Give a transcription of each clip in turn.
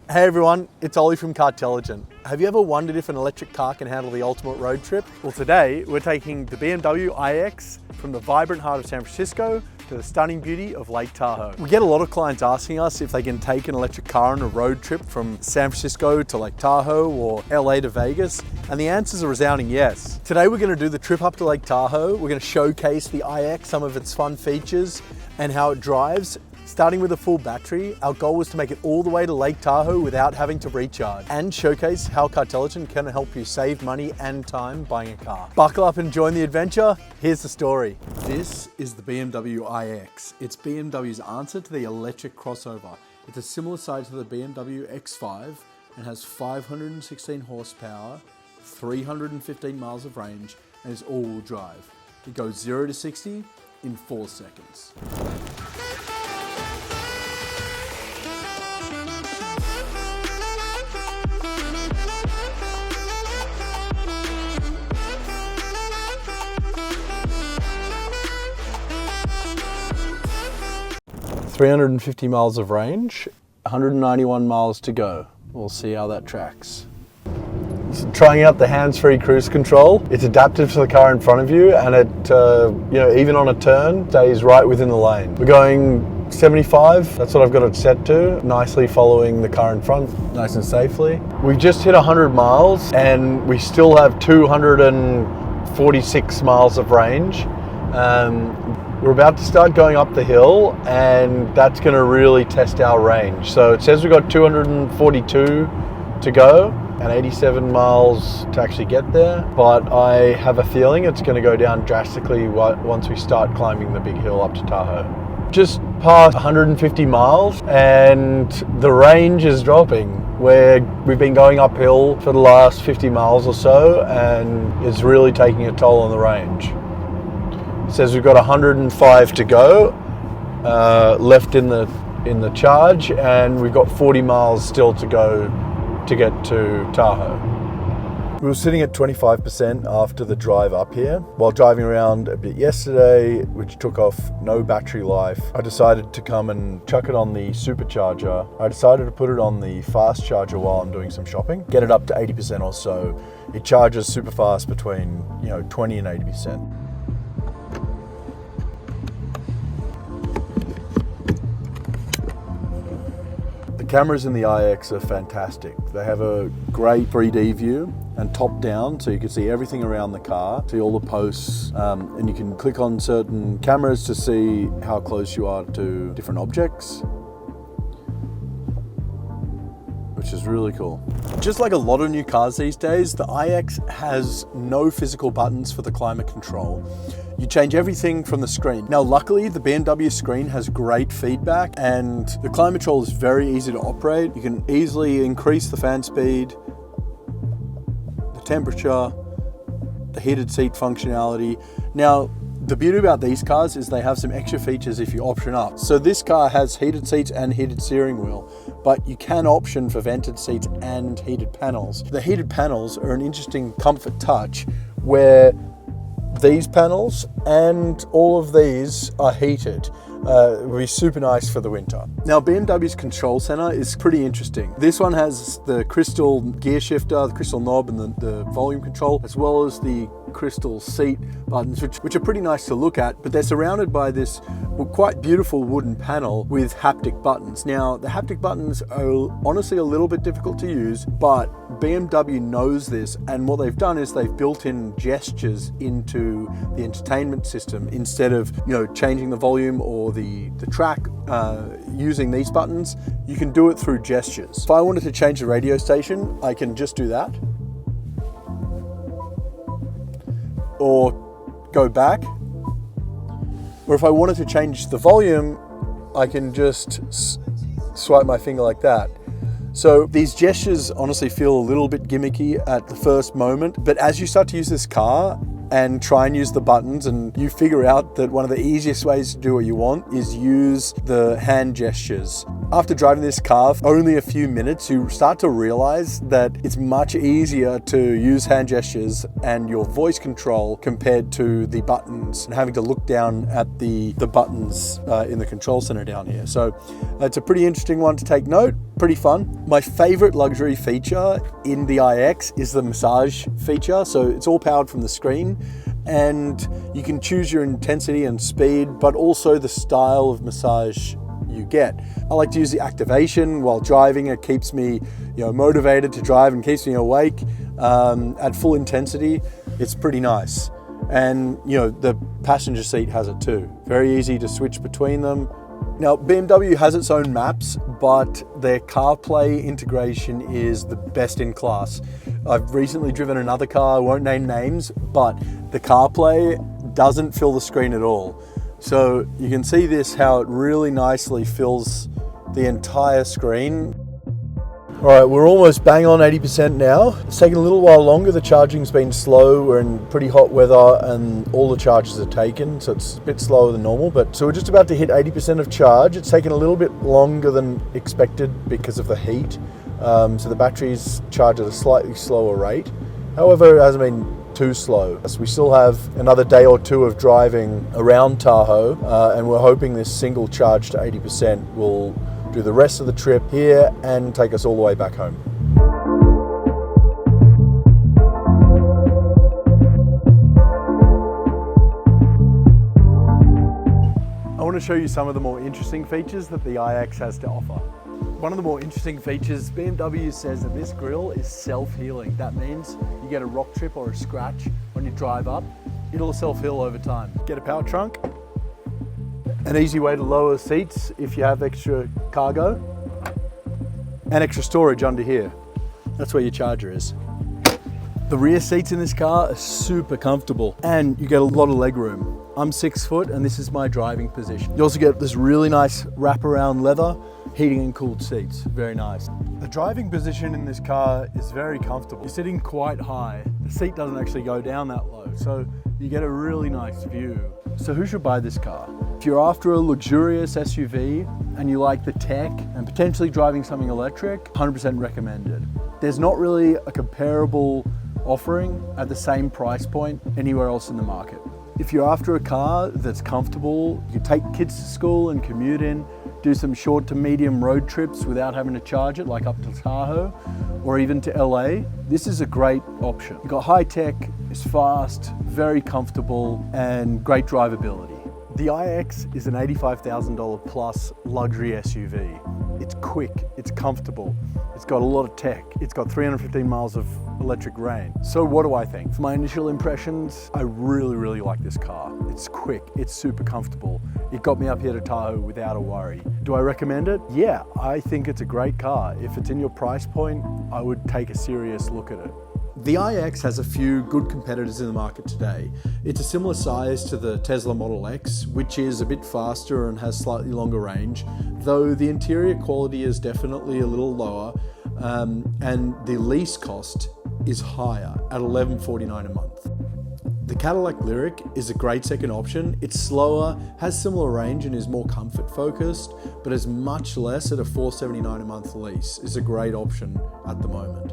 Hey everyone, it's Ollie from Cartelligent. Have you ever wondered if an electric car can handle the ultimate road trip? Well, today we're taking the BMW iX from the vibrant heart of San Francisco to the stunning beauty of Lake Tahoe. We get a lot of clients asking us if they can take an electric car on a road trip from San Francisco to Lake Tahoe or LA to Vegas, and the answer's a resounding yes. Today we're going to do the trip up to Lake Tahoe. We're going to showcase the iX, some of its fun features and how it drives. Starting with a full battery, our goal was to make it all the way to Lake Tahoe without having to recharge, and showcase how Cartelligent can help you save money and time buying a car. Buckle up and join the adventure. Here's the story. This is the BMW iX. It's BMW's answer to the electric crossover. It's a similar size to the BMW X5 and has 516 horsepower, 315 miles of range, and is all-wheel drive. It goes 0 to 60 in 4 seconds. 350 miles of range, 191 miles to go. We'll see how that tracks. So trying out the hands-free cruise control. It's adaptive to the car in front of you, and it, even on a turn, stays right within the lane. We're going 75, that's what I've got it set to, nicely following the car in front, nice and safely. We just hit 100 miles and we still have 246 miles of range. We're about to start going up the hill, and that's going to really test our range. So it says we've got 242 to go and 87 miles to actually get there, but I have a feeling it's going to go down drastically once we start climbing the big hill up to Tahoe. Just past 150 miles and the range is dropping. We've been going uphill for the last 50 miles or so, and it's really taking a toll on the range. It says we've got 105 to go left in the charge, and we've got 40 miles still to go to get to Tahoe. We were sitting at 25% after the drive up here. While driving around a bit yesterday, which took off no battery life, I decided to come and chuck it on the supercharger. I decided to put it on the fast charger while I'm doing some shopping, get it up to 80% or so. It charges super fast between 20 and 80%. The cameras in the iX are fantastic. They have a great 3D view and top down, so you can see everything around the car, see all the posts, and you can click on certain cameras to see how close you are to different objects, which is really cool. Just like a lot of new cars these days, the iX has no physical buttons for the climate control. You change everything from the screen. Now, luckily, the BMW screen has great feedback, and the climate control is very easy to operate. You can easily increase the fan speed, the temperature, the heated seat functionality. Now, the beauty about these cars is they have some extra features if you option up. So this car has heated seats and heated steering wheel, but you can option for vented seats and heated panels. The heated panels are an interesting comfort touch where these panels and all of these are heated. It would be super nice for the winter. Now, BMW's control center is pretty interesting. This one has the crystal gear shifter, the crystal knob, and the volume control, as well as the crystal seat buttons, which are pretty nice to look at, but they're surrounded by this quite beautiful wooden panel with haptic buttons. Now, the haptic buttons are honestly a little bit difficult to use, but BMW knows this, and what they've done is they've built in gestures into the entertainment system. Instead of changing the volume or the track using these buttons, you can do it through gestures. If I wanted to change the radio station, I can just do that, or go back. Or if I wanted to change the volume, I can just swipe my finger like that. So these gestures honestly feel a little bit gimmicky at the first moment, but as you start to use this car and try and use the buttons, and you figure out that one of the easiest ways to do what you want is use the hand gestures. After driving this car for only a few minutes, you start to realize that it's much easier to use hand gestures and your voice control compared to the buttons and having to look down at the buttons in the control center down here. So it's a pretty interesting one to take note, pretty fun. My favorite luxury feature in the iX is the massage feature. So it's all powered from the screen, and you can choose your intensity and speed, but also the style of massage you get. I like to use the activation while driving. It keeps me, motivated to drive and keeps me awake at full intensity. It's pretty nice. And the passenger seat has it too. Very easy to switch between them. Now, BMW has its own maps, but their CarPlay integration is the best in class. I've recently driven another car, I won't name names, but the CarPlay doesn't fill the screen at all. So you can see how it really nicely fills the entire screen. All right, we're almost bang on 80% now. It's taken a little while longer. The charging's been slow. We're in pretty hot weather and all the charges are taken, so it's a bit slower than normal. So we're just about to hit 80% of charge. It's taken a little bit longer than expected because of the heat. So the batteries charge at a slightly slower rate. However, it hasn't been too slow. So we still have another day or two of driving around Tahoe, and we're hoping this single charge to 80% will do the rest of the trip here and take us all the way back home. I want to show you some of the more interesting features that the iX has to offer. One of the more interesting features, BMW says that this grille is self-healing. That means you get a rock chip or a scratch when you drive up, it'll self-heal over time. Get a power trunk, an easy way to lower seats if you have extra cargo, and extra storage under here. That's where your charger is. The rear seats in this car are super comfortable and you get a lot of leg room. I'm 6 foot and this is my driving position. You also get this really nice wraparound leather, heating and cooled seats, very nice. The driving position in this car is very comfortable. You're sitting quite high. The seat doesn't actually go down that low, so you get a really nice view. So who should buy this car? If you're after a luxurious SUV and you like the tech and potentially driving something electric, 100% recommended. There's not really a comparable offering at the same price point anywhere else in the market. If you're after a car that's comfortable, you can take kids to school and commute in, do some short to medium road trips without having to charge it, like up to Tahoe or even to LA, this is a great option. You've got high tech, it's fast, very comfortable, and great drivability. The iX is an $85,000 plus luxury SUV. It's quick, it's comfortable, it's got a lot of tech, it's got 315 miles of electric range. So what do I think? For my initial impressions, I really like this car. It's quick, it's super comfortable. It got me up here to Tahoe without a worry. Do I recommend it? Yeah, I think it's a great car. If it's in your price point, I would take a serious look at it. The iX has a few good competitors in the market today. It's a similar size to the Tesla Model X, which is a bit faster and has slightly longer range, though the interior quality is definitely a little lower, and the lease cost is higher at $1149 a month. The Cadillac Lyriq is a great second option. It's slower, has similar range and is more comfort focused, but is much less at a $479 a month lease. It's a great option at the moment.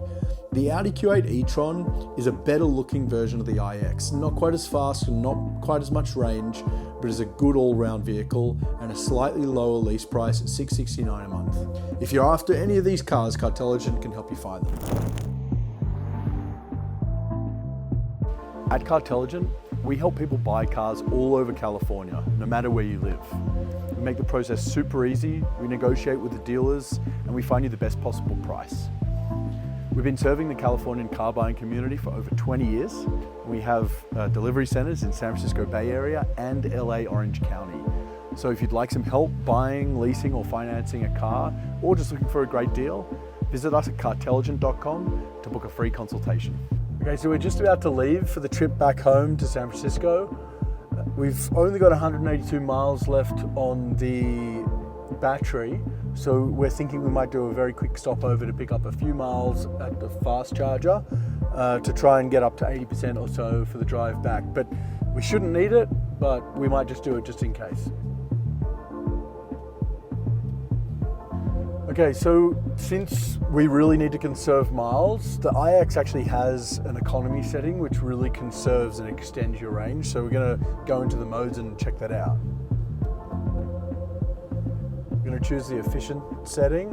The Audi Q8 e-tron is a better looking version of the iX. Not quite as fast and not quite as much range, but is a good all-round vehicle and a slightly lower lease price at $669 a month. If you're after any of these cars, Cartelligent can help you find them. At Cartelligent, we help people buy cars all over California, no matter where you live. We make the process super easy, we negotiate with the dealers, and we find you the best possible price. We've been serving the Californian car buying community for over 20 years. We have delivery centers in San Francisco Bay Area and LA Orange County. So if you'd like some help buying, leasing, or financing a car, or just looking for a great deal, visit us at cartelligent.com to book a free consultation. Okay, so we're just about to leave for the trip back home to San Francisco. We've only got 182 miles left on the battery, so we're thinking we might do a very quick stopover to pick up a few miles at the fast charger to try and get up to 80% or so for the drive back. But we shouldn't need it, but we might just do it just in case. Okay, so since we really need to conserve miles, the iX actually has an economy setting which really conserves and extends your range. So we're going to go into the modes and check that out. We're going to choose the efficient setting.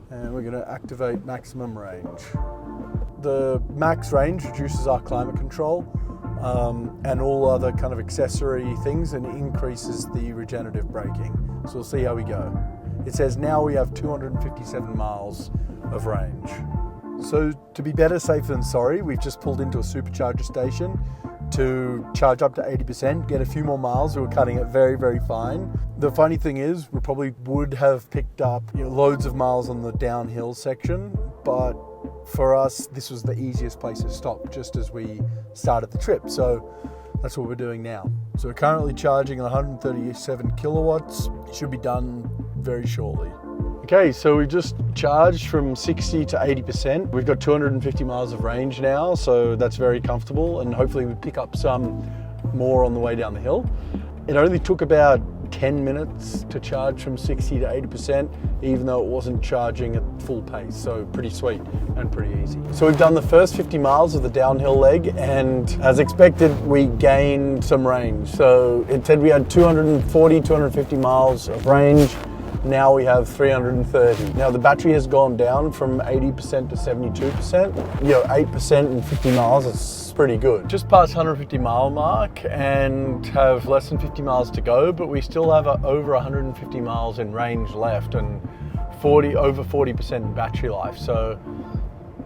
And we're going to activate maximum range. The max range reduces our climate control and all other kind of accessory things, and increases the regenerative braking. So we'll see how we go. It says now we have 257 miles of range. So to be better safe than sorry, we've just pulled into a supercharger station to charge up to 80%, get a few more miles. We were cutting it very, very fine. The funny thing is, we probably would have picked up loads of miles on the downhill section, but for us, this was the easiest place to stop just as we started the trip. So that's what we're doing now. So we're currently charging 137 kilowatts. It should be done very shortly. Okay, so we just charged from 60 to 80%. We've got 250 miles of range now, so that's very comfortable, and hopefully we pick up some more on the way down the hill. It only took about 10 minutes to charge from 60 to 80%, even though it wasn't charging at full pace, so pretty sweet and pretty easy. So we've done the first 50 miles of the downhill leg, and as expected, we gained some range. So it said we had 240, 250 miles of range. Now we have 330. Now the battery has gone down from 80% to 72%. 8% in 50 miles is pretty good. Just past 150 mile mark and have less than 50 miles to go, but we still have over 150 miles in range left and over 40% in battery life. So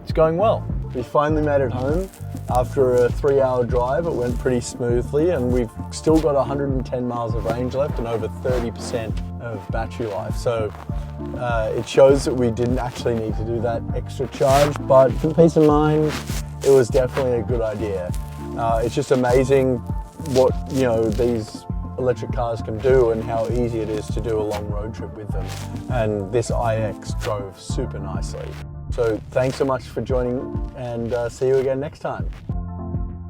it's going well. We finally made it home after a 3-hour drive. It went pretty smoothly, and we've still got 110 miles of range left and over 30% of battery life. So it shows that we didn't actually need to do that extra charge, but for peace of mind, it was definitely a good idea. It's just amazing what these electric cars can do and how easy it is to do a long road trip with them. And this iX drove super nicely. So thanks so much for joining, and see you again next time.